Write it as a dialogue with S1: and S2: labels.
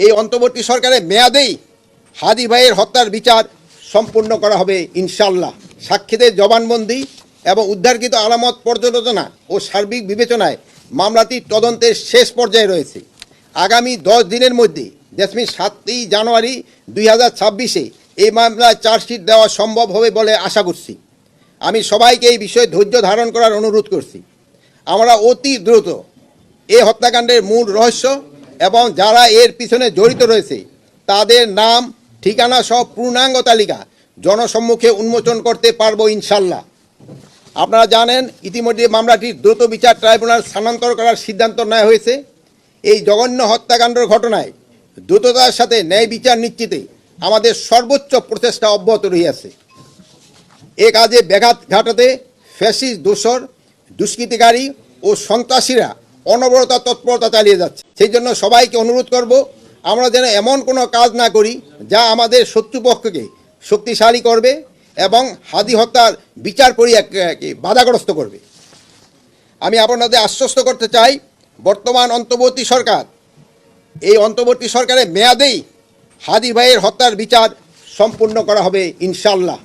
S1: এই অন্তর্বর্তী সরকারের মেয়াদেই হাদি ভাইয়ের হত্যার বিচার সম্পূর্ণ করা হবে ইনশাল্লাহ। সাক্ষীদের জবানবন্দি এবং উদ্ধারকৃত আলামত পর্যালোচনা ও সার্বিক বিবেচনায় মামলাটি তদন্তের শেষ পর্যায়ে রয়েছে। আগামী 10 দিনের মধ্যে 7ই জানুয়ারি 2026 এই মামলায় চার্জশিট দেওয়া সম্ভব হবে বলে আশা করছি। আমি সবাইকে এই বিষয়ে ধৈর্য ধারণ করার অনুরোধ করছি। আমরা অতি দ্রুত এই হত্যাকাণ্ডের মূল রহস্য এবং যারা এর পিছনে জড়িত রয়েছে তাদের নাম ঠিকানা সহ পূর্ণাঙ্গ তালিকা জনসম্মুখে উন্মোচন করতে পারবো ইনশাল্লাহ। আপনারা জানেন ইতিমধ্যে মামলাটির দ্রুত বিচার ট্রাইব্যুনাল স্থানান্তর করার সিদ্ধান্ত নেওয়া হয়েছে। এই জঘন্য হত্যাকাণ্ডের ঘটনায় দ্রুততার সাথে ন্যায় বিচার নিশ্চিতে আমাদের সর্বোচ্চ প্রচেষ্টা অব্যাহত রহিয়াছে। এ কাজে ব্যাঘাত ঘটাতে ফ্যাসিস্ট দোসর, দুষ্কৃতিকারী ও সন্ত্রাসীরা অনবরত তৎপরতা চালিয়ে যাচ্ছে। সেই জন্য সবাইকে অনুরোধ করব, আমরা যেন এমন কোনো কাজ না করি যা আমাদের শত্রুপক্ষকে শক্তিশালী করবে এবং হাদি হত্যার বিচার প্রক্রিয়াকে বাধাগ্রস্ত করবে। আমি আপনাদের আশ্বস্ত করতে চাই, বর্তমান অন্তর্বর্তী সরকার এই অন্তর্বর্তী সরকারের মেয়াদেই হাদি ভাইয়ের হত্যার বিচার সম্পূর্ণ করা হবে ইনশাল্লাহ।